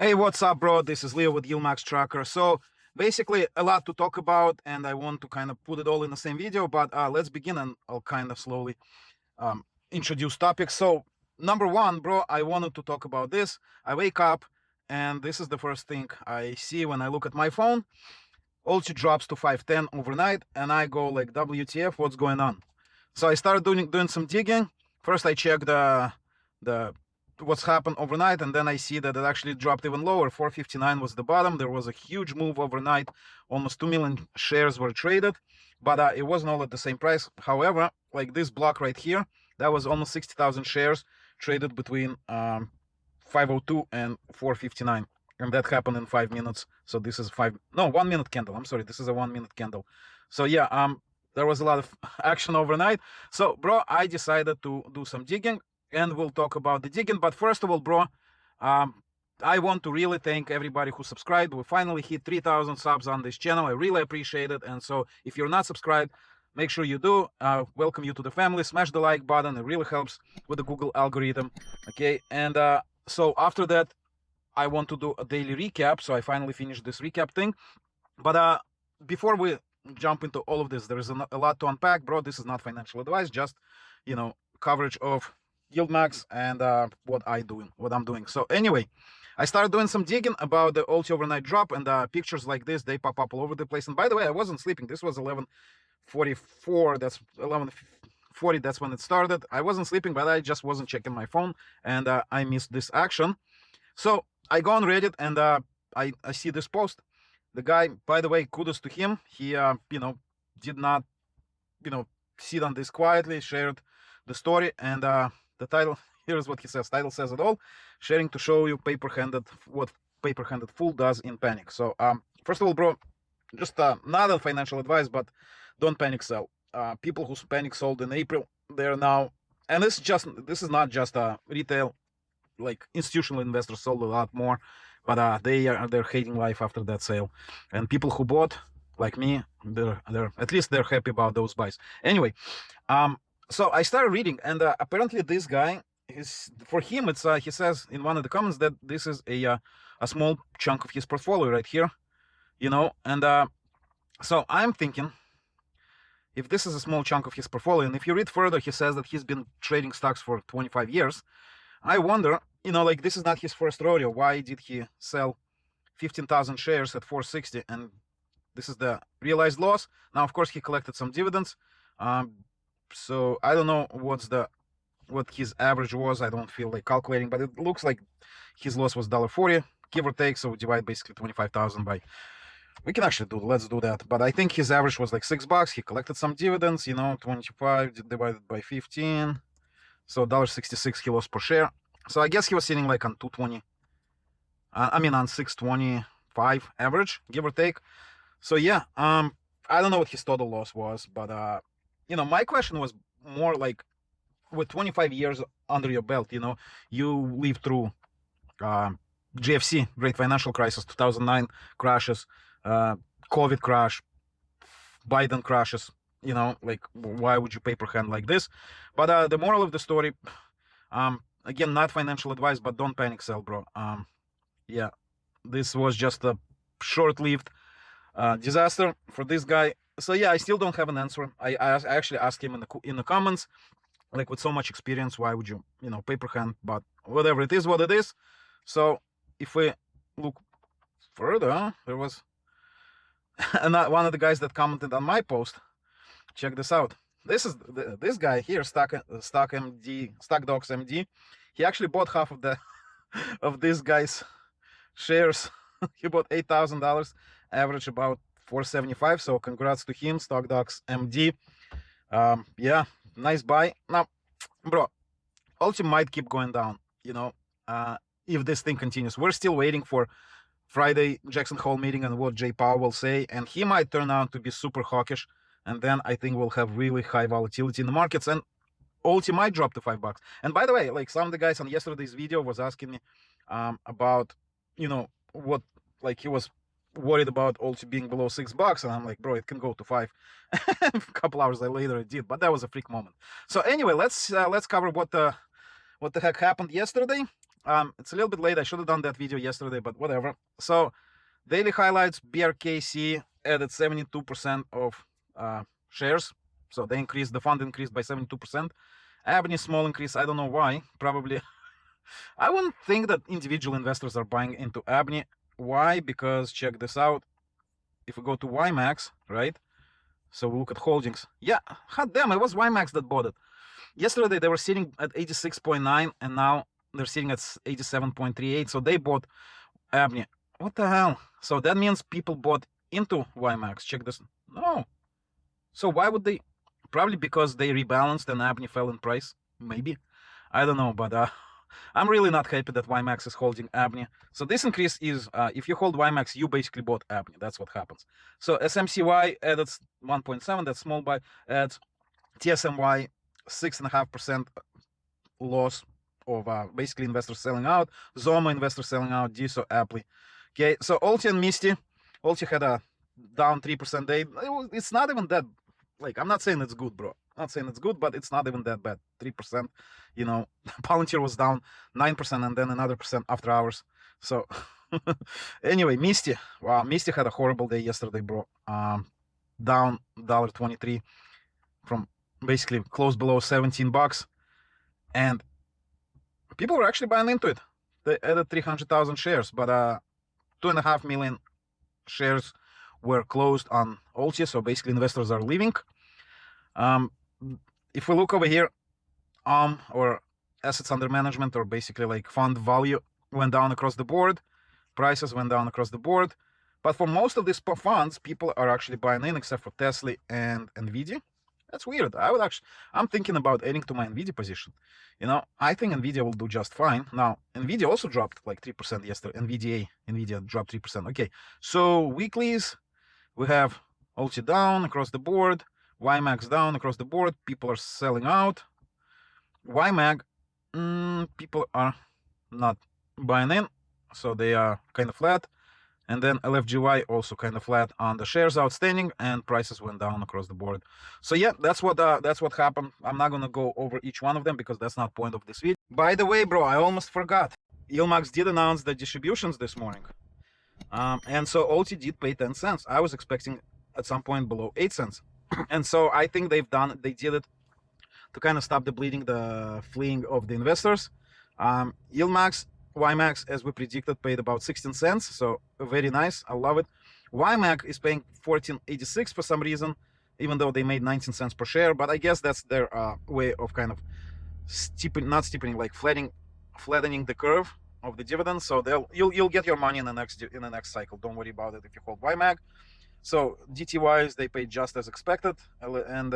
Hey, what's up, bro? This is Leo with YieldMax So basically a lot to talk about, and I want to kind of put it all in the same video, but let's begin and I'll kind of slowly introduce topics. So number one, bro, I wanted to talk about this. I wake up and this is the first thing I see when I look at my phone. ULTY drops to 510 overnight and I go like, WTF, what's going on? So I started doing some digging. First I checked the what's happened overnight, and then I see that it actually dropped even lower. 459 was the bottom. There was a huge move overnight. Almost 2 million shares were traded, but it wasn't all at the same price. However, like this block right here, that was almost 60,000 shares traded between 502 and 459, and that happened in 5 minutes. So this is 1 minute candle. I'm sorry, this is a 1 minute candle. So yeah, there was a lot of action overnight. So bro, I decided to do some digging, and we'll talk about the digging. But first of all, bro, I want to really thank everybody who subscribed. We finally hit 3,000 subs on this channel. I really appreciate it. And so if you're not subscribed, make sure you do. Welcome you to the family. Smash the like button. It really helps with the Google algorithm. Okay. And so after that, I want to do a daily recap. So I finally finished this recap thing. But before we jump into all of this, there is a lot to unpack, bro. This is not financial advice, just, you know, coverage of YieldMax and what I'm doing. So anyway, I started doing some digging about the ULTY overnight drop, and pictures like this, they pop up all over the place. And by the way, I wasn't sleeping. This was 11:44. That's 11:40. That's when it started. I wasn't sleeping, but I just wasn't checking my phone, and I missed this action. So I go on Reddit, and I see this post. The guy, by the way, kudos to him. He did not sit on this quietly, shared the story, and the title, here's what he says. Title says it all. Sharing to show you what paper-handed fool does in panic. So first of all, bro, just not a financial advice, but don't panic sell. People who panic sold in April, they're now, and this is not just retail, like institutional investors sold a lot more, but they're hating life after that sale. And people who bought, like me, they're at least they're happy about those buys. Anyway, so I started reading, and apparently this guy, for him, it's he says in one of the comments that this is a small chunk of his portfolio right here, and so I'm thinking, if this is a small chunk of his portfolio, and if you read further, he says that he's been trading stocks for 25 years. I wonder, like this is not his first rodeo. Why did he sell 15,000 shares at 460? And this is the realized loss. Now, of course, he collected some dividends. So I don't know what his average was. I don't feel like calculating, but it looks like his loss was $1.40, give or take. So we divide basically 25,000 by, we can actually let's do that. But I think his average was like $6. He collected some dividends, 25 divided by 15. So $1.66 he lost per share. So I guess he was sitting like on 220. On 625 average, give or take. So yeah, I don't know what his total loss was, but my question was more like, with 25 years under your belt, you lived through GFC, Great Financial Crisis, 2009 crashes, COVID crash, Biden crashes, like why would you paper hand like this? But the moral of the story, again, not financial advice, but don't panic sell, bro. Yeah, this was just a short-lived disaster for this guy. So yeah, I still don't have an answer. I actually asked him in the comments, like, with so much experience, why would you, paper hand? But whatever, it is what it is. So if we look further, there was one of the guys that commented on my post. Check this out. This is this guy here, StockDocs MD. He actually bought half of the of this guy's shares. He bought $8,000, average about 475. So congrats to him, StockDocs MD. Yeah, nice buy. Now, bro, ULTY might keep going down, if this thing continues. We're still waiting for Friday Jackson Hole meeting and what Jay Powell will say, and he might turn out to be super hawkish, and then I think we'll have really high volatility in the markets, and ULTY might drop to $5. And by the way, like, some of the guys on yesterday's video was asking me about, what, like, he was worried about ULTY being below $6, and I'm like, bro, it can go to 5. A couple hours later it did, but that was a freak moment. So anyway, let's cover what the heck happened yesterday. It's a little bit late. I should have done that video yesterday, but whatever. So daily highlights, BRKC added 72% of shares. So they increased, the fund increased by 72%. ABNY small increase, I don't know why. Probably, I wouldn't think that individual investors are buying into ABNY. Why? Because check this out. If we go to YMAX, right? So we look at holdings. Yeah, hot damn, it was YMAX that bought it. Yesterday they were sitting at 86.9 and now they're sitting at 87.38. So they bought ABNY. What the hell? So that means people bought into YMAX. Check this. No. So why would they? Probably because they rebalanced and ABNY fell in price. Maybe. I don't know, but I'm really not happy that YMAX is holding ABNY. So this increase is, if you hold YMAX, you basically bought ABNY. That's what happens. So SMCY added 1.7, that's small buy, adds TSMY 6.5% loss of basically investors selling out, Zoma investors selling out, DSO, Apply. Okay, so ULTY and MSty. ULTY had a down 3% day. It's not even that, like, I'm not saying it's good, bro. I'm not saying it's good, but it's not even that bad. 3%, you know, Palantir was down 9% and then another percent after hours. So anyway, MSty. Wow, MSty had a horrible day yesterday, bro. Down $1.23 from basically close below 17 bucks. And people were actually buying into it. They added 300,000 shares, but 2.5 million shares were closed on ULTY, so basically investors are leaving. If we look over here, or assets under management, or basically like fund value, went down across the board, prices went down across the board, but for most of these funds, people are actually buying in, except for Tesla and nvdy. That's weird. I'm thinking about adding to my nvdy position. You know, I think nvdia will do just fine. Now, nvdia also dropped like 3% yesterday. nvdia dropped 3%. Okay, so weeklies, we have ULTY down across the board, YMAX down across the board. People are selling out. YMAG, people are not buying in, so they are kind of flat. And then LFGY also kind of flat on the shares outstanding, and prices went down across the board. So yeah, that's what happened. I'm not gonna go over each one of them because that's not point of this video. By the way, bro, I almost forgot. YieldMax did announce the distributions this morning, and so ULTY did pay 10 cents. I was expecting at some point below 8 cents, and so I think they did it to kind of stop the bleeding, the fleeing of the investors. YieldMax, YMAX, as we predicted, paid about 16 cents, so very nice. I love it. YMAG is paying 14.86 for some reason, even though they made 19 cents per share, but I guess that's their way of kind of not steepening, like flattening the curve of the dividend. So you'll get your money in the next cycle. Don't worry about it if you hold YMAG. So DTYs, they paid just as expected, and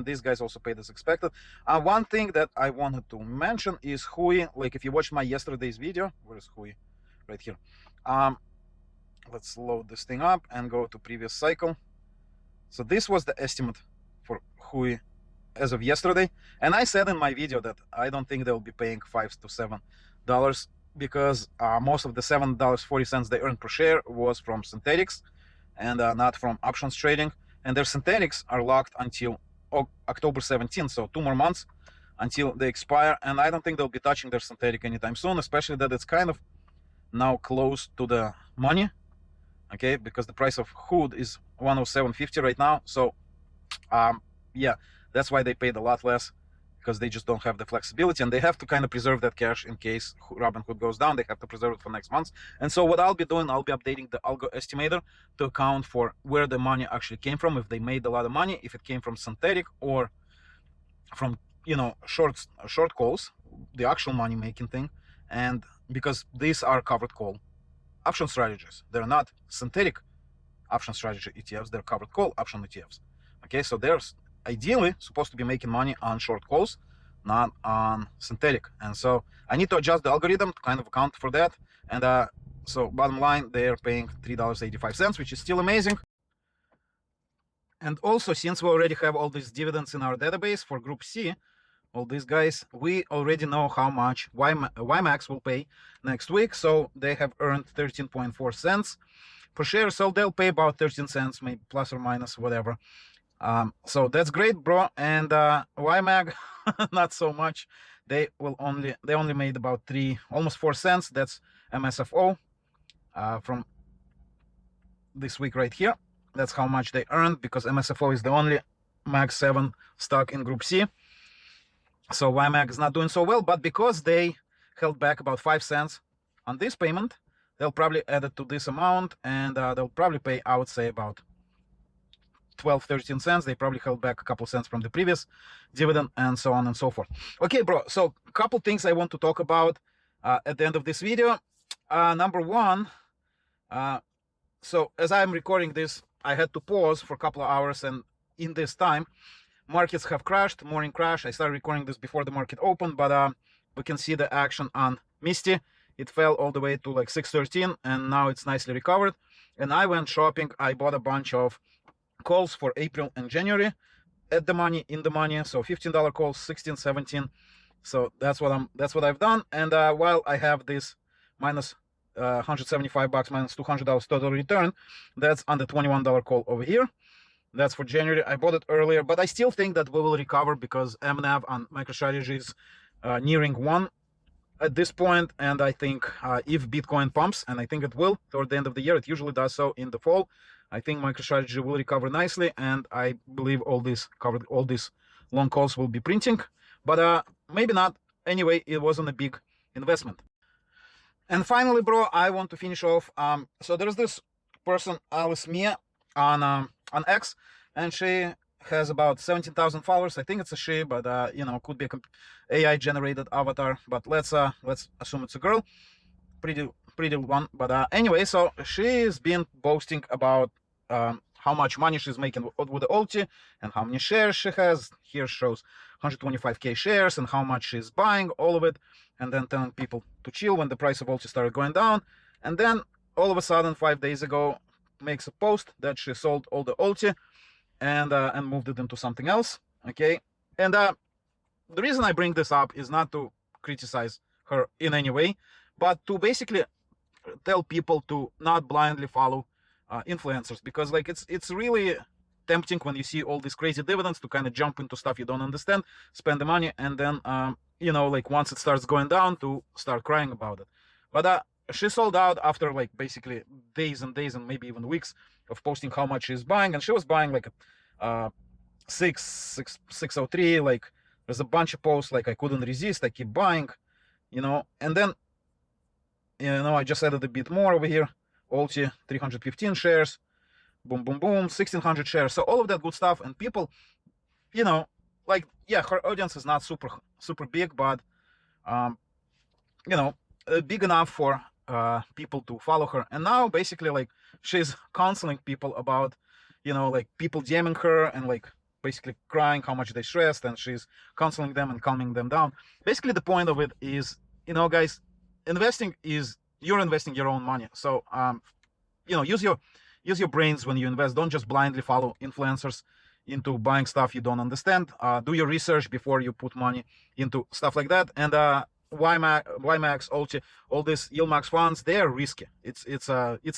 these guys also paid as expected. One thing that I wanted to mention is HUI. Like if you watched my yesterday's video, where is HUI? Right here. Let's load this thing up and go to previous cycle. So this was the estimate for HUI as of yesterday, and I said in my video that I don't think they'll be paying $5 to $7 because most of the $7.40 they earned per share was from synthetics and not from options trading, and their synthetics are locked until October 17th, so 2 more months until they expire, and I don't think they'll be touching their synthetic anytime soon, especially that it's kind of now close to the money, okay, because the price of HUD is 107.50 right now. So yeah, that's why they paid a lot less, because they just don't have the flexibility, and they have to kind of preserve that cash in case Robinhood goes down. They have to preserve it for next month. And so what I'll be doing, I'll be updating the algo estimator to account for where the money actually came from, if they made a lot of money, if it came from synthetic or from, you know, short calls, the actual money making thing. And because these are covered call option strategies, they're not synthetic option strategy ETFs, they're covered call option ETFs. Okay, so there's ideally supposed to be making money on short calls, not on synthetic. And so I need to adjust the algorithm to kind of account for that. And so bottom line, they're paying $3.85, which is still amazing. And also, since we already have all these dividends in our database for Group C, all these guys, we already know how much YMAX will pay next week. So they have earned 13.4 cents per share. So they'll pay about 13 cents, maybe plus or minus, whatever. So that's great, bro. And YMAG, not so much. they only made about almost 4 cents. That's MSFO from this week right here. That's how much they earned, because MSFO is the only Mag 7 stock in Group C. So YMAG is not doing so well, but because they held back about 5 cents on this payment, they'll probably add it to this amount, and they'll probably pay, I would say, about 12-13 cents. They probably held back a couple cents from the previous dividend, and so on and so forth. Okay, bro, so a couple things I want to talk about at the end of this video. Number one, so as I'm recording this, I had to pause for a couple of hours, and in this time markets have crashed, morning crash. I started recording this before the market opened, but we can see the action on msty. It fell all the way to like 613, and now it's nicely recovered. And I went shopping. I bought a bunch of calls for April and January at the money, in the money. So $15 calls, 16, 17. So that's what I've done. And while I have this minus $175 minus $200 total return, that's on the $21 call over here. That's for January. I bought it earlier, but I still think that we will recover, because MNAV on MicroStrategy is nearing 1 at this point. And I think if Bitcoin pumps, and I think it will toward the end of the year, it usually does so in the fall, I think MicroStrategy will recover nicely, and I believe all these long calls will be printing, but maybe not. Anyway, it wasn't a big investment. And finally, bro, I want to finish off. So there's this person, Alice Mia, on X, and she has about 17,000 followers. I think it's a she, but you know, could be a AI generated avatar. But let's assume it's a girl, pretty one. But anyway, so she's been boasting about how much money she's making with the ULTY and how many shares she has. Here shows 125k shares and how much she's buying, all of it, and then telling people to chill when the price of ULTY started going down. And then all of a sudden, 5 days ago, makes a post that she sold all the ULTY and moved it into something else. Okay, and the reason I bring this up is not to criticize her in any way, but to basically tell people to not blindly follow influencers, because like it's really tempting when you see all these crazy dividends to kind of jump into stuff you don't understand, spend the money, and then you know, like once it starts going down, to start crying about it. But she sold out after like basically days and days and maybe even weeks of posting how much she's buying, and she was buying like 603. Like there's a bunch of posts like I couldn't resist, I keep buying, you know. And then, you know, I just added a bit more over here. ULTY 315 shares, boom boom boom, 1600 shares. So all of that good stuff, and people, you know, like, yeah, her audience is not super big, but you know, big enough for people to follow her. And now basically like she's counseling people about, you know, like people DMing her and like basically crying how much they stressed, and she's counseling them and calming them down. Basically the point of it is, you know, guys, investing is, you're investing your own money. So you know, use your brains when you invest. Don't just blindly follow influencers into buying stuff you don't understand. Do your research before you put money into stuff like that. And YMAX, ULTY, all these YieldMax funds, they are risky. It's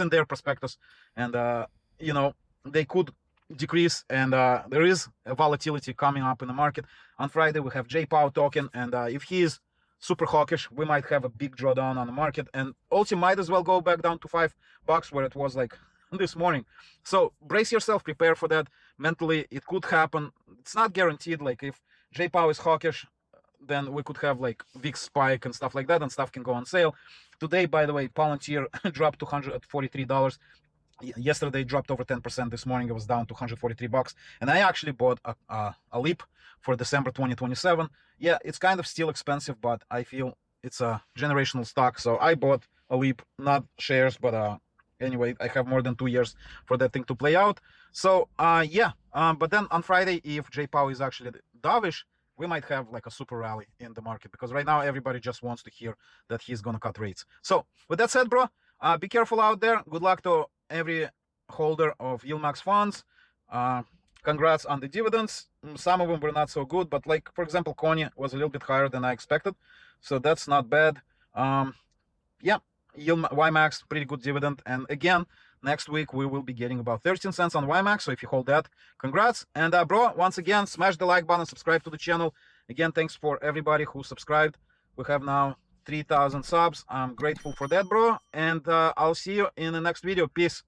in their prospectus, and you know, they could decrease, and there is a volatility coming up in the market. On Friday we have JPOW token, and if he is super hawkish, we might have a big drawdown on the market, and ULTY might as well go back down to $5 where it was like this morning. So brace yourself, prepare for that mentally. It could happen. It's not guaranteed. Like if JPOW is hawkish, then we could have like VIX spike and stuff like that, and stuff can go on sale. Today, by the way, Palantir dropped to $143. Yesterday dropped over 10%. This morning it was down to $143, and I actually bought a leap for December 2027. Yeah, it's kind of still expensive, but I feel it's a generational stock, so I bought a leap, not shares, but anyway, I have more than 2 years for that thing to play out. So yeah, but then on Friday, if JPOW is actually dovish, we might have like a super rally in the market, because right now everybody just wants to hear that he's gonna cut rates. So with that said, bro, be careful out there. Good luck to every holder of YieldMax funds. Congrats on the dividends. Some of them were not so good, but like for example, CONY was a little bit higher than I expected, so that's not bad. Yeah, YMAX, pretty good dividend. And again, next week we will be getting about 13 cents on YMAX, so if you hold that, congrats. And bro, once again, smash the like button, subscribe to the channel. Again, thanks for everybody who subscribed. We have now 3,000 subs. I'm grateful for that, bro. And I'll see you in the next video. Peace.